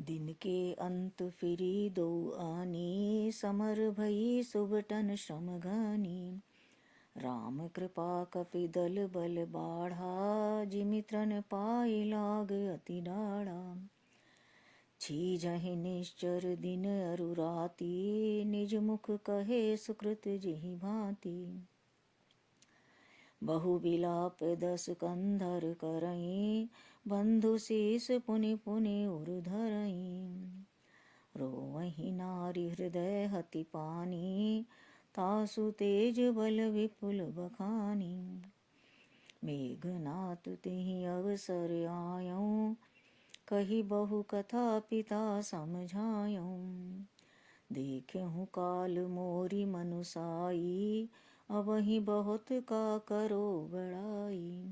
दिन के अंत फिरी दो आनी, समर भई सुबटन श्रम घनी। राम कृपा कपि दल बल बाढ़ा, जिमित्रन पाई लाग अति डाढ़ा। छीजहि निश्चर दिन अरु राति, निज मुख कहे सुकृत जेहि भांति। बहु बिलाप 10 कंधर करई, बंधु शीस पुनि पुनि उर धरई। रोवहि नारी हृदय हति पानी, तासु तेज बल विपुल बखानी। मेघनाथ तिहि अवसर आयऊँ, कही बहु कथा पिता समझायूँ। देखहु काल मोरी मनुसाई, अबहि बहुत का करो बड़ाई।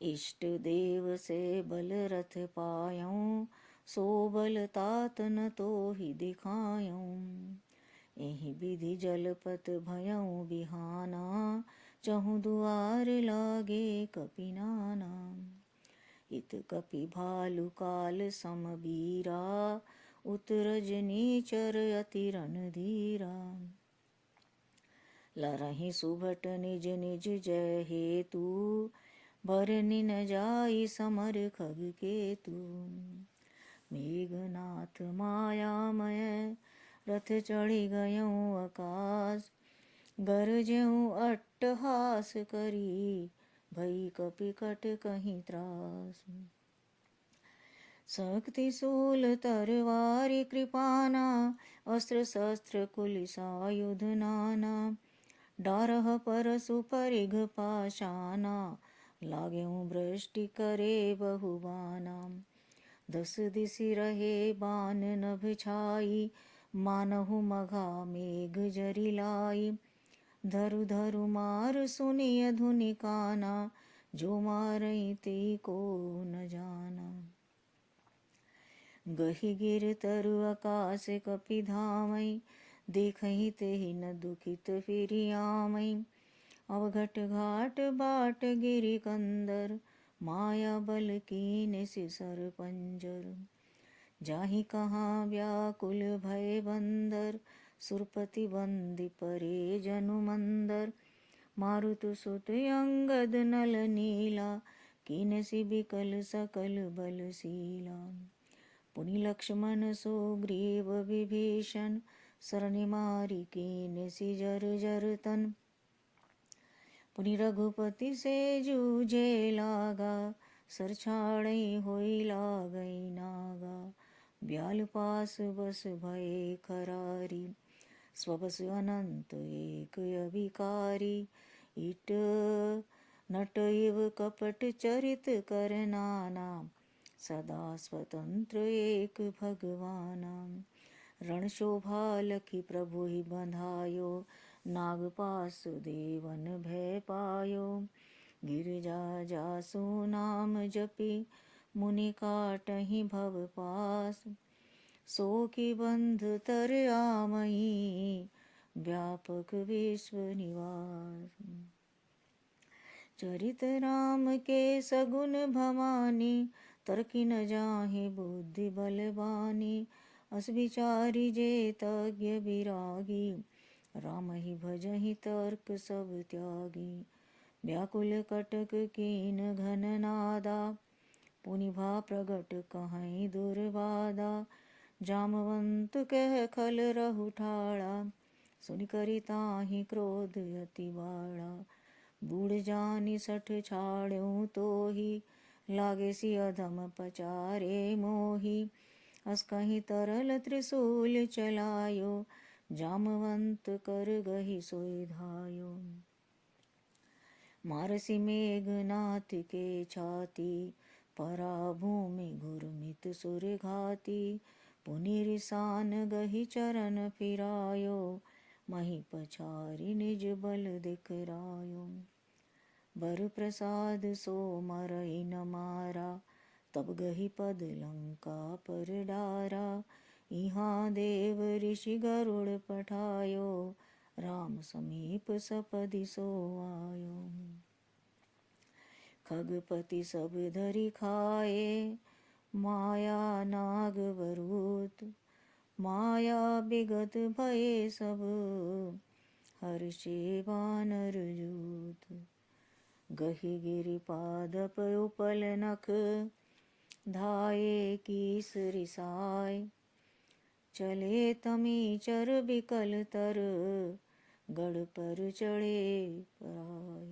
इष्ट देव से बल रथ पायूँ, सो बल तात न तोहि दिखायूँ। एहि विधि जलपत भयऊँ बिहाना, चहु दुआर लागे कपि नाना। इत कपि भालु काल सम बीरा, उतरज नीचर अति रणधीरा। लरहि सुभट निज निज जय हेतु, बरनि न जाई समर खग केतु। मेघनाथ मायामय रथ चढ़ि गयऊँ आकाश, गरजऊँ अट्टहास करी, भई कपि कट कहीं त्रास। शक्ति शूल तरवारी कृपाना, अस्त्र शस्त्र कुलिसायुध नाना। डारह परसु परिघ पाषाणा, लागेऊँ वृष्टि करे बहुबाना। 10 दिसि रहे बान नभ छाई, मानहु मघा मेघ जरि लाई। धरु धरु मार सुनिय धुनि काना, जो मारई ते को न जाना। गहि गिर तरु आकाश कपि धामई, देखहि तेहि न दुखित फिरि आमई। अवघट घाट बाट गिरि कंदर, माया बल कीन सिसर पंजर। जाहि कहाँ व्याकुल भय बंदर, सुरपति बंदी परे जनु मंदर। मारुत सुत अंगद नल नीला, कीनसि बिकल सकल बलशीला। पुनि लक्ष्मण सुग्रीव विभीषण, सरनि मारि कीनसि जर तन। पुनि रघुपति से जूझे लागा, सर छाड़ई होई लागई नागा। ब्याल पास बस भये खरारी, स्वबस अनंत एक अभिकारी। इट नट इव कपट चरित कर नाना, सदा स्वतंत्र एक भगवाना। रण शोभा लखी प्रभु ही बंधायो, नागपास देवन भय पायो। गिरजा जासु नाम जपि, मुनि काटहि भव पास। सो की बंध तर आमहि, व्यापक विश्व निवास। चरित राम के सगुन भवानी, तरकि न जाहि बुद्धि बलवानी। अस विचारी जेतज्ञ विरागी, राम ही भजहि तर्क सब त्यागी। व्याकुल कटक कीन घन नादा, पुनि भा प्रगट कहीं दुर्वादा। जामवंत कह खल रहु ठाड़ा, सुनि करि ताहि क्रोध अति बाड़ा। बूढ़ जानि सठ छाड़्यूं तोहि, लागे सि अधम पचारे मोहि। अस कहीं तरल त्रिशूल चलायो, जामवंत कर गहि सोई धायो। मारसी मेघनाथ के छाती, परा भूमि घुरमित सुर घाती। पुनि रिसान गहि चरण फिरायो, मही पछारि निज बल दिखरायो। बर प्रसाद सो मरई न मारा, तब गहि पद लंका पर डारा। इहाँ देव ऋषि गरुड़ पठायो, राम समीप सपदि सो आयो। खगपति सब धरि खाए, माया नागवरूत माया बिगत भये सब हर्षे वानर जूत। गहि गिरिपादप उपल नख धाये कीस रिसाय चले तमी चर बिकल तर गढ़ पर चढ़े पराय।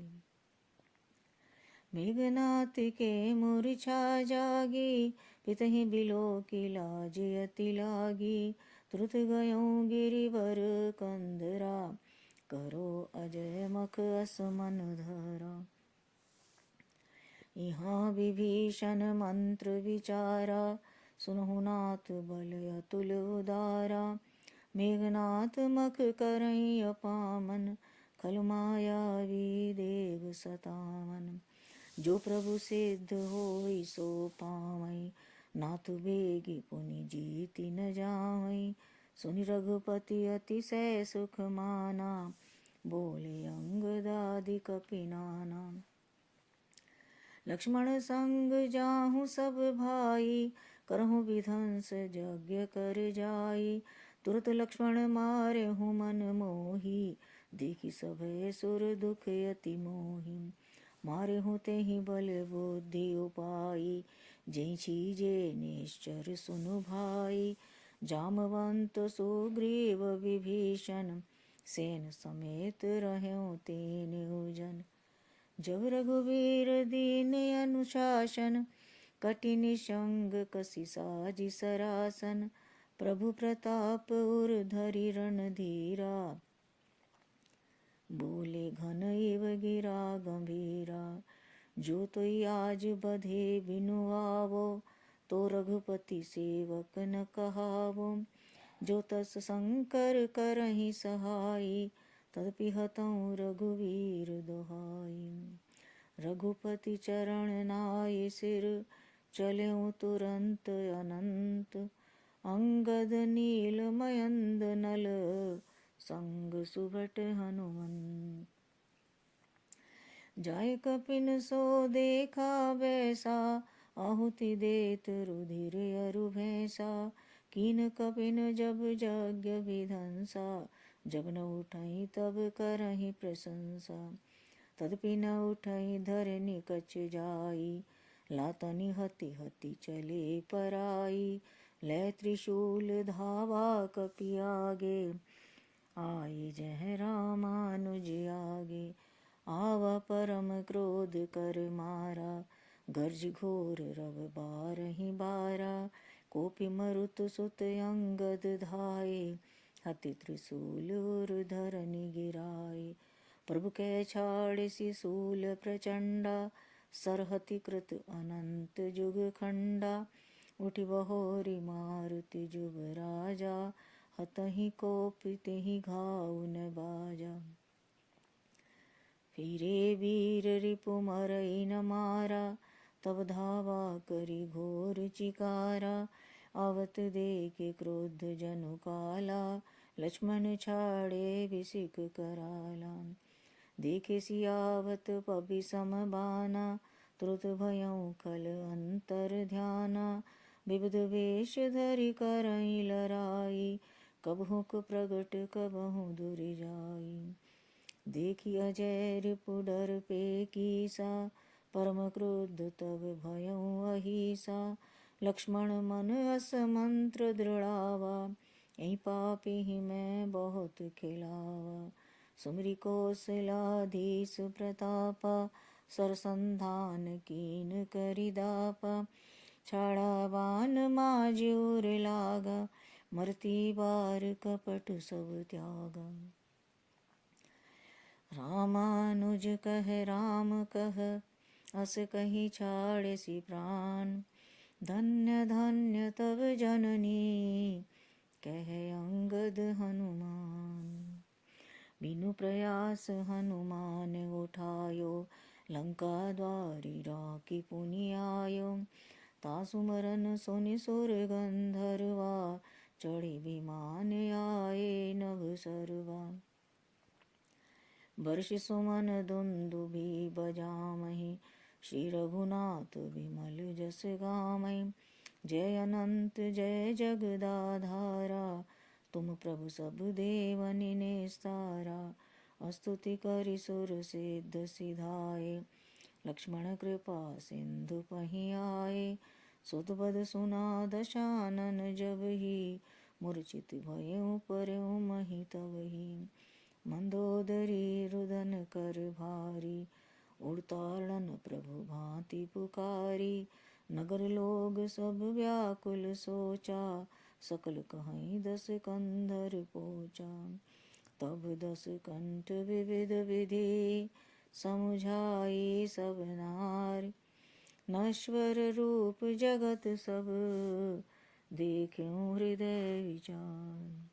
मेघनाथ के मूर्छा जागी पितहि बिलो की लाज अति लागी। तुरत गयों गिरिवर कंधरा करो अजय मख असमन धरा। यहाँ विभीषण मंत्र विचारा सुनहु नाथ बल अतुल उदारा। मेघनाथ मख करई अपामन खल मायावी देव सतामन। जो प्रभु सिद्ध होई सो पावई नाथ बेगी पुनि जीति न जावई। सुनि रघुपति अतिशय सुख माना बोले अंगदादि कपिनाना। लक्ष्मण संग जाहु सब भाई करहु विध्वंस यज्ञ कर जाई। तुरत लक्ष्मण मारे हूँ मन मोही देखि सभय सुर दुख अति मोही। मारे हूँ तेहि बल बुद्धि उपाई जय छीजे निश्चर सुनु भाई। जामवंत सुग्रीव विभीषण सेन समेत रहूं तीन जन। जब रघुवीर दीन अनुशासन कठिन संग कसी साजी सरासन। प्रभु प्रताप उर धरि रणधीरा बोले घन इव गिरा गंभीरा। जो तोई आज बधे बिनु आवो तो रघुपति सेवक न कहावो। जो तस शंकर करहि सहाई तदपि हतौ रघुवीर दोहाई। रघुपति चरण नाय सिर चलें तुरंत अनंत। अंगद नील मयंद नल संग सुभट हनुमंत। जाय कपिन सो देखा वैसा आहुति देत रुधिर अरु भैंसा। कीन कपिन जब यज्ञ विधंसा जब न उठई तब करहि प्रशंसा। तदपि न उठई धरनि कछ जाई लातनि हति हति चले पराई। लै त्रिशूल धावा कपि आगे आई जह रामानुज आगे। आवा परम क्रोध कर मारा गर्ज घोर रव बारहि बारा। कोपि मरुत सुत अंगद धाये हति त्रिशूल उर धरनि गिराए। प्रभु कै छाड़ शिशूल प्रचंडा सरहति कृत अनंत जुग खंडा। उठि बहोरि मारुति जुग राजा हतहि कोपि तेहि घाव न बाजा। फिरे वीर रिपु मरई न मारा तब धावा करि घोर चिकारा। आवत देखे क्रोध जनु काला लक्ष्मण छाड़े विसिक कराला। देखे सियावत पबि सम बाना तुरत भयउ खल अंतर ध्याना। विविध वेश धरि करई लराई कबहु प्रगट कबहु दूर जाई। देखि अजय रिपु डर पेकीसा परम क्रुद्ध तब भयउ अहिसा। लक्ष्मण मन अस मंत्र दृढ़ावा यही पापी मैं बहुत खिलावा। सुमरि कौशलाधीश प्रतापा सरसंधान कीन करिदापा। छाड़ा बान माजूर लागा मरती बार कपट सब त्यागा। रामानुज कह राम कह अस कही छाड़सी प्राण। धन्य धन्य तब जननी कह अंगद हनुमान। बिनु प्रयास हनुमान उठायो लंका द्वारि राखी पुनि आयो। तासु मरन सुनि सुर गंधर्वा चढ़ी विमान आए नभ सरवा। वर्ष सुमन दुंदुभि बजामहि श्री रघुनाथ विमल जस गामहि। जय अनंत जय जगदाधारा, तुम प्रभु सब देवनि निस्तारा। स्तुति करि सुर सिद्ध सिधाए, लक्ष्मण कृपा सिंधु पहियाए। सुत बद सुना दशानन जब ही, मूर्छित भयउ परउ मही तबहि। मंदोदरी रुदन कर भारी, उड़ताड़न प्रभु भांति पुकारी। नगर लोग सब व्याकुल सोचा, सकल कहीं दस कंधर पोचा। तब दस कंठ विविध विधि, समुझाई सब नार। नश्वर रूप जगत सब, देख्यूं हृदय विचार।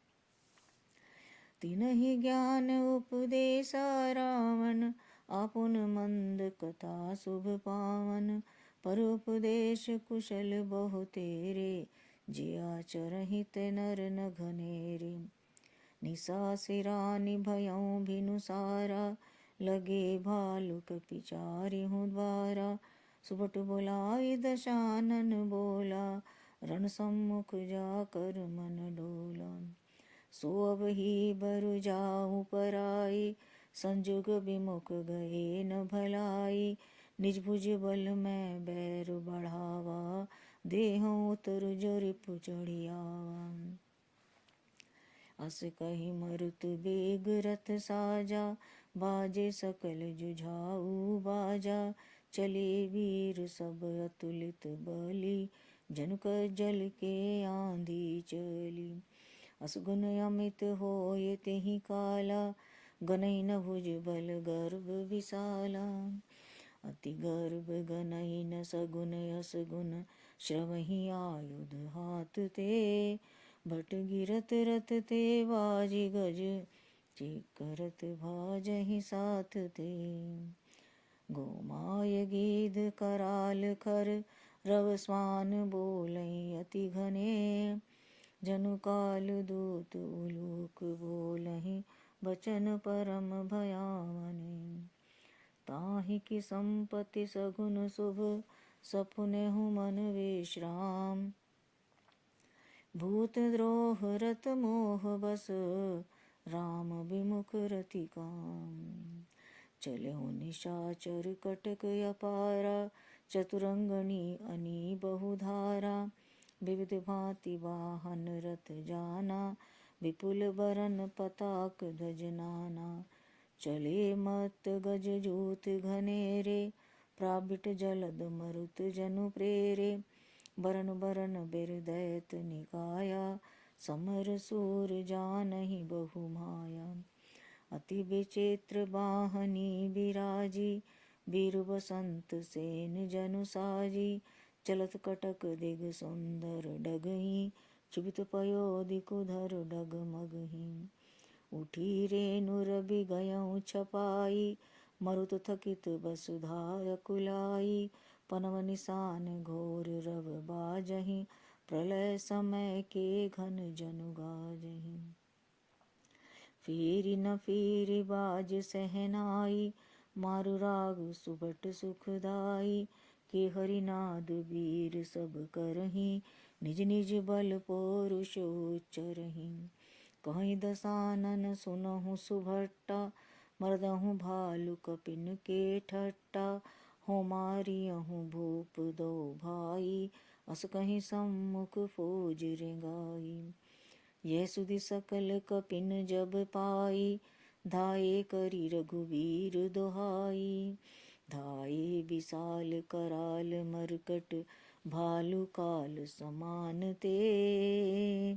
तिन्हि ज्ञान उपदेशा रावण, आपुन मंद कथा शुभ पावन। पर उपदेश कुशल बहु तेरे, जे आचरहि ते नर न घनेरे। निशा सिरा निभयउ भिनुसारा, लगे भालु कपिचारि हूँ द्वारा। सुबट बुलाई दशानन बोला, रण सम्मुख जाकर मन डोला। सो अब ही बरु जाऊं पराई, संजुग विमुख गए न भलाई। निज भुज बल में बैर बढ़ावा, देहं उतर जो रिपु चढ़ियावा। अस कही मरुत बेग रथ साजा, बाजे सकल जुझाऊ बाजा। चले वीर सब अतुलित बली, जनुक जल के आंधी चली। असगुन अमित होय तेहि काला, गनई न भुज बल गर्भ विशाला। अति गर्भ गनई न सगुन असगुन, श्रवहि आयुध हाथ ते। भट गिरत रथ ते बाजी गज, चेकरत भाजहि साथ ते। गोमाय गीध कराल खर, रव स्वान बोलई अति घने। जनु काल दूत उलूक बोलहि, बचन परम भयावने। ताहि की संपत्ति सगुन शुभ, सपुनेहु मन विश्राम। भूत द्रोह रत मोह बस, राम विमुख रति काम। चलहु निशाचर कटक अपारा, चतुरंगनी अनी बहुधारा। विविध भांति वाहन रथ जाना, विपुल बरन पताक ध्वज नाना। चले मत गज जूत घनेरे, प्राबिट जलद मरुत जनु प्रेरे। बरन बरन बिर दैत निकाया, समर सूर जानहि बहु माया। अति विचित्र बाहनी बिराजी, वीर बसंत सेन जनु साजी। चलत कटक दिग सुंदर डगही, क्षिप्त पयोधि कुधर डगमगही। उठी रेणु रवि गयऊँ छपाई, मरुत थकित वसुधा कुलाई। पनव निशान घोर रव बाजहि, प्रलय समय के घन जनु गाजहि। फिरि न फिरि बाज सहनाई, मारु राग सुबट सुखदाई। के हरिनाद वीर सब करहीं, निज निज बल पौरुष उच्चरहीं। कहीं दसानन सुनहु सुभट्टा, मरदहु भालु कपिन के ठट्टा। हो मारियहु भूप दो भाई, अस कहीं सम्मुख फौज रेंगाई। यह सुधि सकल कपिन जब पाई, धाये करी रघुवीर दोहाई। धाये विशाल कराल मरकट, भालु काल समान ते।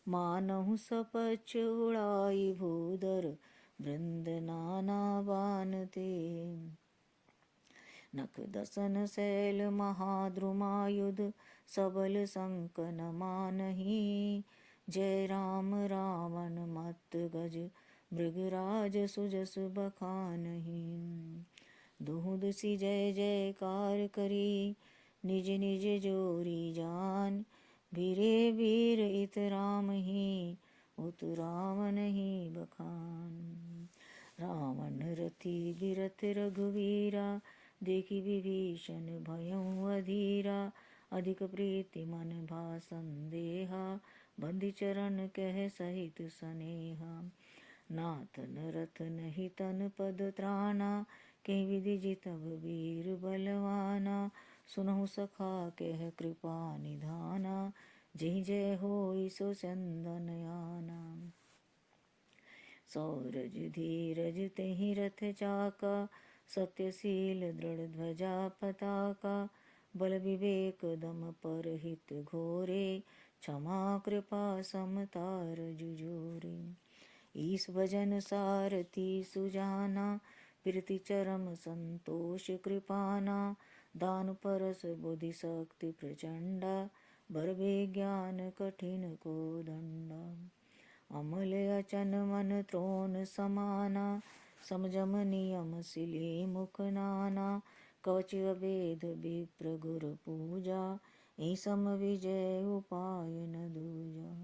मानहु सपच उड़ाई भूधर, वृंद नाना बान ते। नख दसन शैल महाद्रुमायुध, सबल संकन मानही। जय राम रावण मत गज, मृगराज सुजस बखानही। दुहुदसी जय जयकार करी, निज निज जोरी जान। वीरे वीर इत राम ही, उत रावण ही बखान। रावण रथी बिरथ रघुवीरा, देखी विभीषण भयउ अधीरा। अधिक प्रीति मन भा संदेहा, बंदी चरण कह सहित स्नेहा। नाथ नरथ नहीं तन पद त्राना, के विधि जितब वीर बलवाना। सुनहु सखा कह कृपा निधाना, जय जय होई सो चंदन आना। सौरज धीरज तेहि रथ चाका, सत्यशील दृढ़ ध्वजा पताका। बल विवेक दम पर हित घोरे, क्षमा कृपा समतार जुझोरे। ईस भजन सारथी सुजाना, प्रीति चरम संतोष कृपाना। दान परस बुद्धि शक्ति प्रचंडा, बर विज्ञान कठिन को दंडा। अमल अचन मन त्रोण समाना, समझम नियम सिले मुख नाना। कवच अभेद विप्र गुर पूजा, ई सम विजय उपाय न दूजा।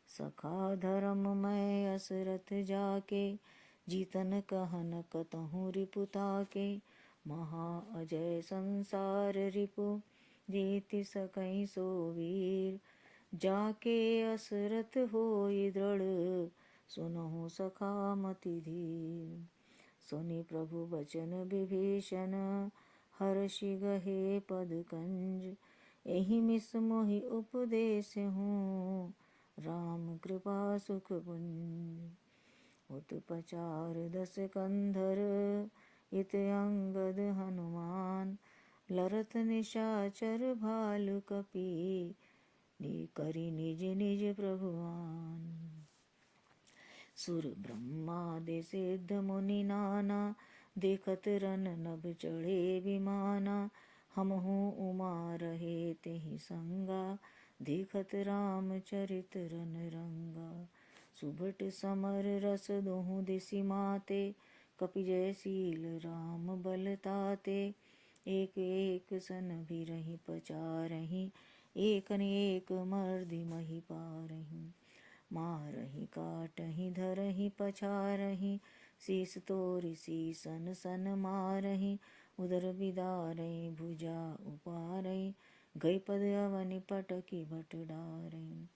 सखा धर्म मैं असरथ जाके, जीतन कहन कतहु रिपुता के। महा अजय संसार रिपु, जीति सकई सो वीर। जाके असरथ होई दृढ़, सुनहु सखा मति धीर। सुनि प्रभु बचन विभीषण, हर्षि गहे पद कंज। एहि मिस मोहि उपदेश हूँ, राम कृपा सुख पुंज। उत्पचार दस कंधर, इत अंगद हनुमान। लरत निशाचर भालु कपि, करि निज निज प्रभुआन। सुर ब्रह्मादि सिद्ध मुनि नाना, देखत रन नभ चढ़े विमाना। हमहु उमा रहे तेहि संगा, देखत राम चरित रन रंगा। सुभट समर रस दोहु दिसि माते, कपि जयशील राम बल ताते। एक एक सन बिरहि पचारहि, एक न एक मर्दि मही पारहि। मारहि काटहि धरहि पछारहि, शीस तोरि सीसन सन मारहि। उदर बिदारहि भुजा उपारहि, गई पद अवनि पटकि भट डारहि।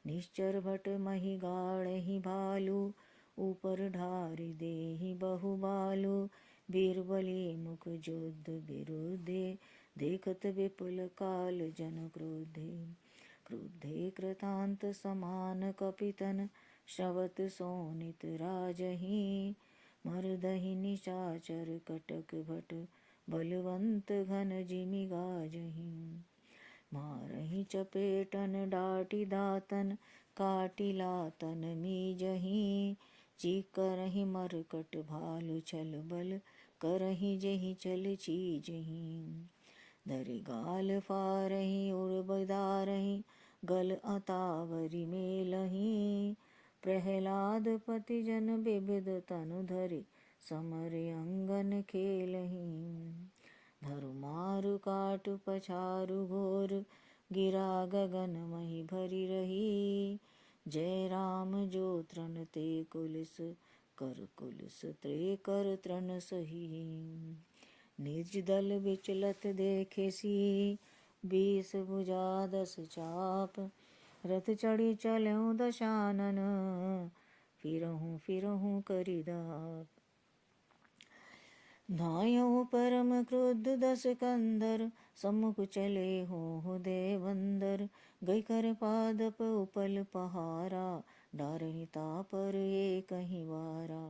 निश्चर भट मही गाड़हि भालु, ऊपर ढारि देहि बहुबालु। बीरबली मुख युद्ध विरुद्धे, देखत विपुल काल जन क्रोधे। क्रुद्धे कृतांत समान कपितन, श्रवत सोनित राजहि। मरदहि निशाचर कटक भट, बलवंत घन जिमि गाजहि। मारहि चपेटन डाटी दातन, काटी लातन मीजहि। चीक करहि मरकट भालु छल बल, करहि जेहि चल चीजहि। धरि गाल फारहि उर बदारहि, गल अतावरि मेलहि। प्रहलाद पति जन विविध तनु धरि, समर अंगन खेलहि। धरु मारु काटु पछारु घोर, गिरा गगन मही भरी रही। जय राम जो तृण ते कुलिस, कर कुलिस ते कर तृण सही। निज दल विचलत देखे सी, 20 भुजा 10 चाप। रथ चढ़ी चलऊँ दशानन, फिरहूँ फिरहूँ करि दाप। धायऊँ परम क्रुद्ध 10 कंधर, सम्मुख चले हों देवंदर। गई कर पादप उपल पहारा, डारहि तापर एकहि वारा।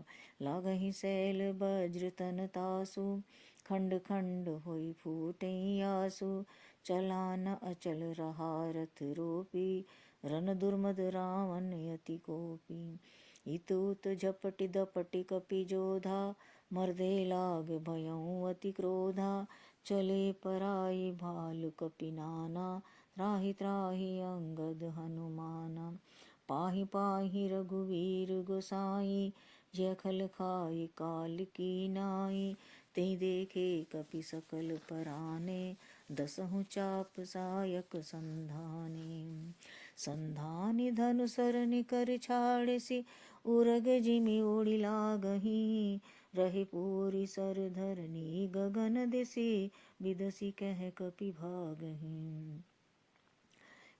लागहि सैल वज्र तन तासु, खंड खंड होई फूटई आसु। चलान अचल रहा रथ रोपी, रन दुर्मद रावण अति कोपी। इत उत झपटि दपटि कपि जोधा, मर्दे लाग भयऊँ अति क्रोधा। चले पराई भालु कपि नाना, त्राहि त्राहि अंगद हनुमाना। पाहि पाहि रघुवीर गोसाई, जय खल खाई काल की नाई। ते देखे कपि सकल पराने, दसहु चाप सायक संधाने। संधानि धनु सरनि कर छाड़सी, उरग जिमि उड़ि लागहि। रही पूरी सर धरनी गगन दिसी बिदसी कह कपि भागहीं।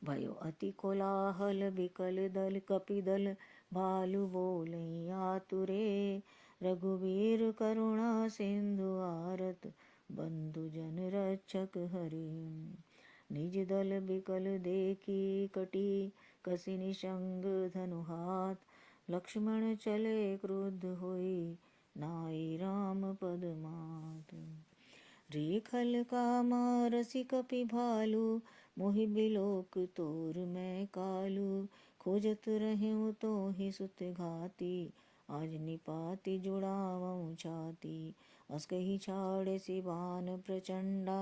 भयो अति कोलाहल बिकल दल कपि दल भालु बोले आतुरे। रघुवीर करुणा सिंधु आरत बंधु जन रक्षक हरे। निज दल बिकल देखी कटी कसी निशंग धनु हाथ। लक्ष्मण चले क्रुद्ध होई नाई राम पद मात। रेखल का मारसी कपि भालू मोहि बिलोक तोर मैं कालू। खोजत रहूं तो ही सुत घाती आज निपाति जुड़ावऊं छाती। अस कही छाड़े से बाण प्रचंडा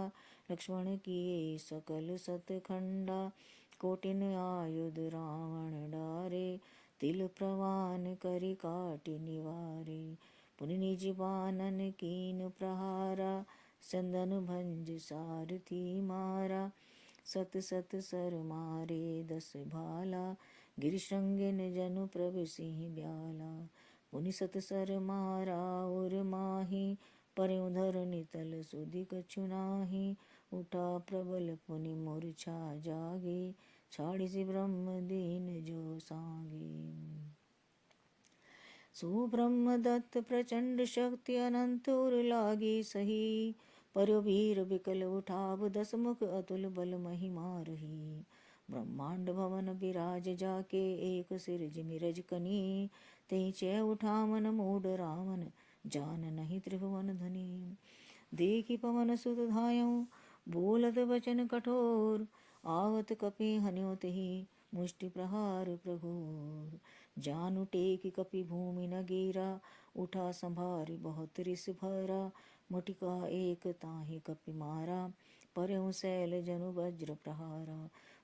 लक्ष्मण किए सकल सतखंडा। कोटिन आयुध रावण डारे तिल प्रवान करि काटि निवारे। पुनि निज बानन कीन प्रहारा चंदन भंज सारथी मारा। सत सत सर मारे 10 भाला गिरिशृंगिन जनु प्रभु सिंह ब्याला। पुनि सत सर मारा और माही पर्यों धरनी तल सुधि कछु नाही। उठा प्रबल पुनि मूर्छा जागे छाड़िसि ब्रह्म दीन जो सांगे। सुब्रह्म दत्त प्रचंड शक्ति अनंत उर लागी सही। पर्यो वीर बिकल उठाव 10 मुख अतुल बल महिमा रही। ब्रह्मांड भवन विराज जाके एक सिर जिमिरज कनी। ते चै उठावन मूड रावण जान नहीं त्रिभुवन धनी। देखी पवन सुत धायऊ बोलत वचन कठोर। आवत कपि हन्यो तेहि मुष्टि प्रहार प्रघोर। जानु टेक कपि भूमि न गिरा उठा संभारि बहुत रिस भरा। मुटिका एक ताहि कपि मारा पर्यों सैल जनु वज्र प्रहारा।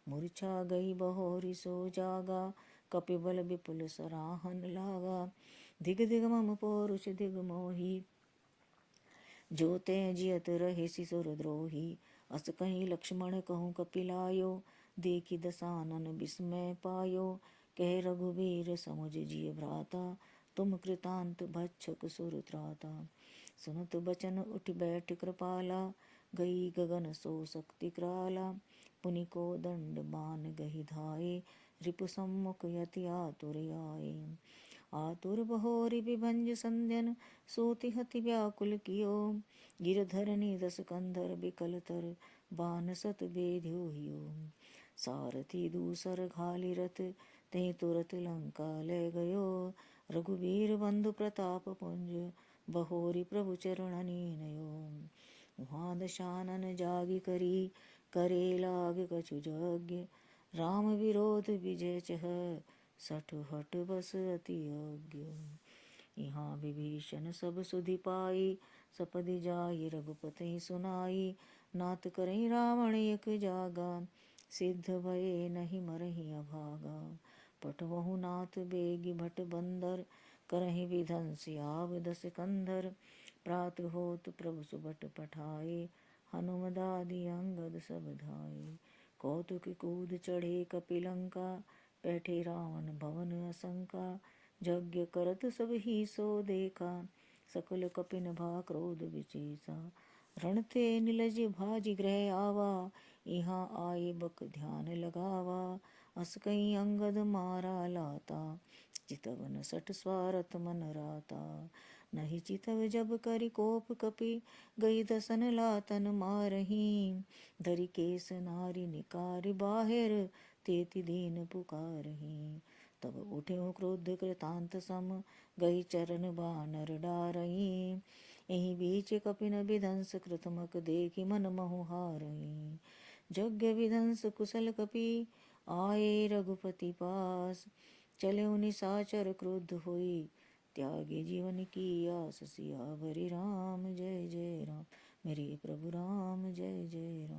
मूर्छा गई बहोरी सो जागा कपि बल विपुल सराहन लागा। दिग दिग मम पौरुष दिग मोही जो ते जियत रहे सिसुर द्रोही। अस कहीं लक्ष्मण कहूँ कपिलायो देखी दसानन विस्मय पायो। कह रघुवीर समुझ जिय भ्राता तुम कृतांत भक्षक सुर त्राता। सुनत बचन उठ बैठ कृपाला गई गगन सो शक्ति कराला। पुनि को दंड बान गही धाये रिपु सम्मुख यति आतुर आए। आतुर बहोरी विभंज संध्यन सोति हति व्याकुल कियो। गिरधरनी 10 कंधर बिकल तर बान सत बेध्यो हियो। सारथी दूसर घाली रथ ते तुरत लंका ले गयो। रघुवीर बंधु प्रताप पुंज बहोरी प्रभु चरणनी नयो। वहाँ दशानन जागी करी करे लाग कछु यज्ञ। राम विरोध विजय चह सठ हट बस अति यज्ञ। यहाँ विभीषण सब सुधि पाई सपदि जाई रघुपति सुनाई। नाथ करई रावण एक जागा सिद्ध भये नहीं मरहि अभागा। पठवहु नाथ बेगी भट बंदर करहि विधंस आव 10 कंधर। प्रात होत प्रभु सुबट पठाए हनुमदादि अंगद सब धाये। कौतुक कूद चढ़े कपिलंका बैठे रावण भवन असंका। यज्ञ करत सब ही सो देखा सकल कपिन भा क्रोध विचेसा। रणते निलज भाजि ग्रह आवा यहाँ आए बक ध्यान लगावा। अस कई अंगद मारा लाता चितवन सठ स्वारथ मन राता। नहीं चितव जब करि कोप कपि गई दसन लातन मारही। धरि केस नारी निकारी बाहिर तेति दीन पुकारही। तब उठ्यो क्रोध कृतांत सम गई चरण बानर डारही। एहि बीच कपिन विधंस कृतमक देखि मन महु हारही। यज्ञ विधंस कुशल कपि आए रघुपति पास। चले निशाचर क्रुद्ध होई त्यागे जीवन की आस। सियावरि राम जय जय राम मेरे प्रभु राम जय जय राम।